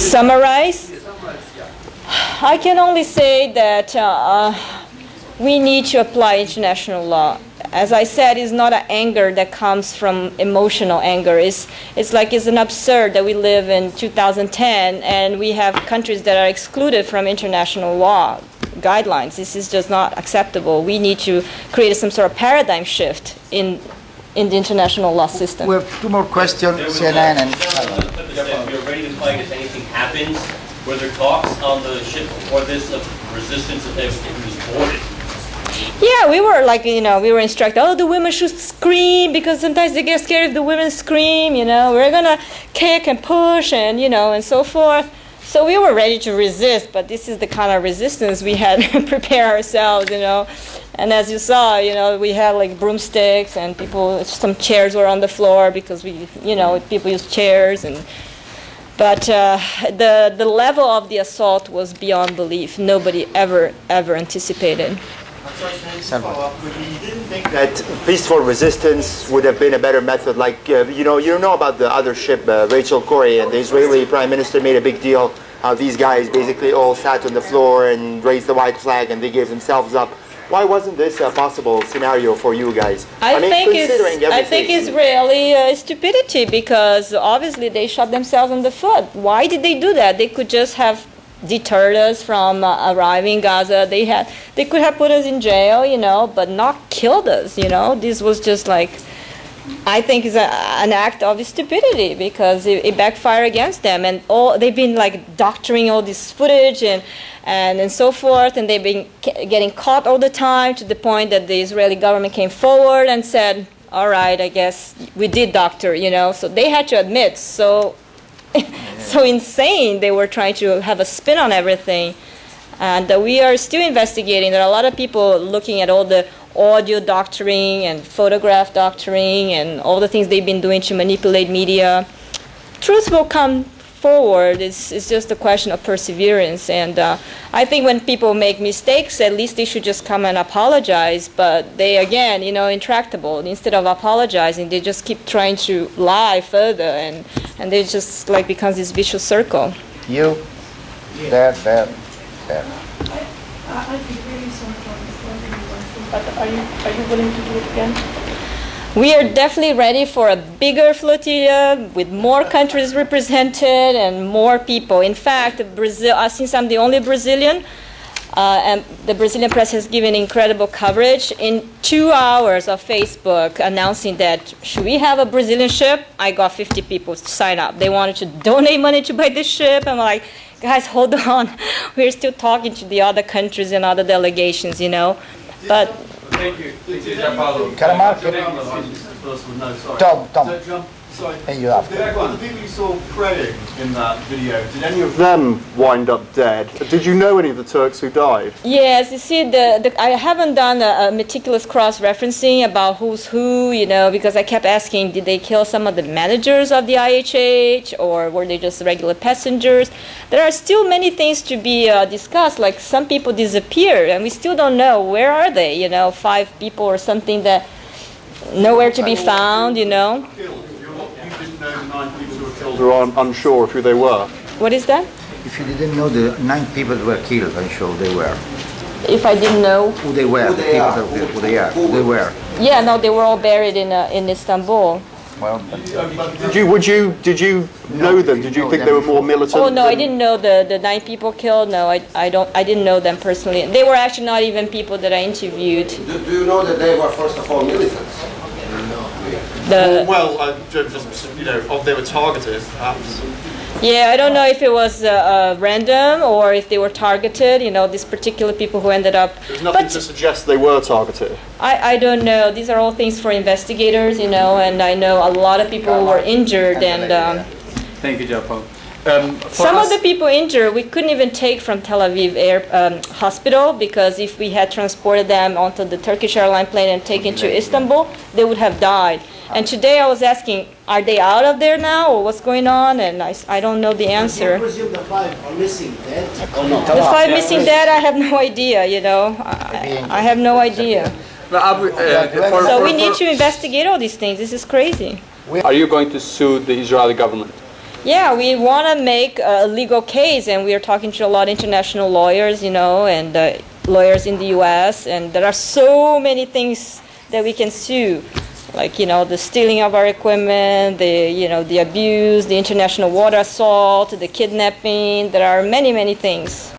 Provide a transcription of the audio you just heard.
Summarize? I can only say that we need to apply international law. As I said, it's not an anger that comes from emotional anger. It's an absurd that we live in 2010 and we have countries that are excluded from international law guidelines. This is just not acceptable. We need to create some sort of paradigm shift in the international law system. We have two more questions, CNN and... We're ready to fight if anything happens. Were there talks on the ship before this of resistance if it was boarded? Yeah, we were we were instructed, oh, the women should scream because sometimes they get scared if the women scream, we're going to kick and push and, and so forth. So we were ready to resist, but this is the kind of resistance we had to prepare ourselves, And as you saw, we had like broomsticks and some chairs were on the floor because people use chairs But the level of the assault was beyond belief. Nobody ever anticipated. You didn't think that peaceful resistance would have been a better method? Like, you know about the other ship, Rachel Corrie, and the Israeli Prime Minister made a big deal how these guys basically all sat on the floor and raised the white flag and they gave themselves up. Why wasn't this a possible scenario for you guys? I think it's really stupidity because obviously they shot themselves in the foot. Why did they do that? They could just have deterred us from arriving in Gaza. They could have put us in jail, but not killed us, This was just like, I think it's an act of stupidity because it backfired against them. And they've been like doctoring all this footage and so forth, and they've been getting caught all the time to the point that the Israeli government came forward and said, all right, I guess we did doctor, So they had to admit, so insane they were trying to have a spin on everything. And we are still investigating. There are a lot of people looking at all the audio doctoring and photograph doctoring and all the things they've been doing to manipulate media. Truth will come forward. It's just a question of perseverance. And I think when people make mistakes, at least they should just come and apologize. But they, again, intractable. Instead of apologizing, they just keep trying to lie further. And they just like becomes this vicious circle. You? There. I'd be really sorry for this. But are you willing to do it again? We are definitely ready for a bigger flotilla with more countries represented and more people. In fact, Brazil, since I'm the only Brazilian, and the Brazilian press has given incredible coverage. In 2 hours of Facebook announcing that, should we have a Brazilian ship? I got 50 people to sign up. They wanted to donate money to buy this ship. I'm like, guys, hold on. We're still talking to the other countries and other delegations, But Thank you. Tom. And you after. The people you saw praying in that video, did any of them wind up dead? Did you know any of the Turks who died? Yes, you see, I haven't done a meticulous cross-referencing about who's who, because I kept asking, did they kill some of the managers of the IHH, or were they just regular passengers? There are still many things to be discussed, like some people disappeared, and we still don't know, where are they? 5 people or something that nowhere to be found, Know the 9 people who were killed or are unsure of who they were? What is that? If you didn't know the 9 people were killed, I'm sure they were. If I didn't know who they were, who they were. Yeah, no, they were all buried in Istanbul. Well, did you know them? Did you think they were more militant? Oh no, I didn't know the 9 people killed. No, I didn't know them personally. They were actually not even people that I interviewed. Do you know that they were first of all militants? They were targeted, perhaps. Yeah, I don't know if it was random or if they were targeted, these particular people who ended up... There's nothing to suggest they were targeted. I don't know. These are all things for investigators, and I know a lot of people who were injured. And Thank you, Japan. Some of the people injured, we couldn't even take from Tel Aviv hospital, because if we had transported them onto the Turkish airline plane and taken to Istanbul, they would have died. And today I was asking, are they out of there now, or what's going on? And I don't know the answer. I presume the 5 are missing dead? The 5 missing dead, I have no idea, I have no idea. So we need to investigate all these things. This is crazy. Are you going to sue the Israeli government? Yeah, we want to make a legal case, and we are talking to a lot of international lawyers, you know, and lawyers in the U.S., and there are so many things that we can sue, like, you know, the stealing of our equipment, the abuse, the international water assault, the kidnapping. There are many, many things.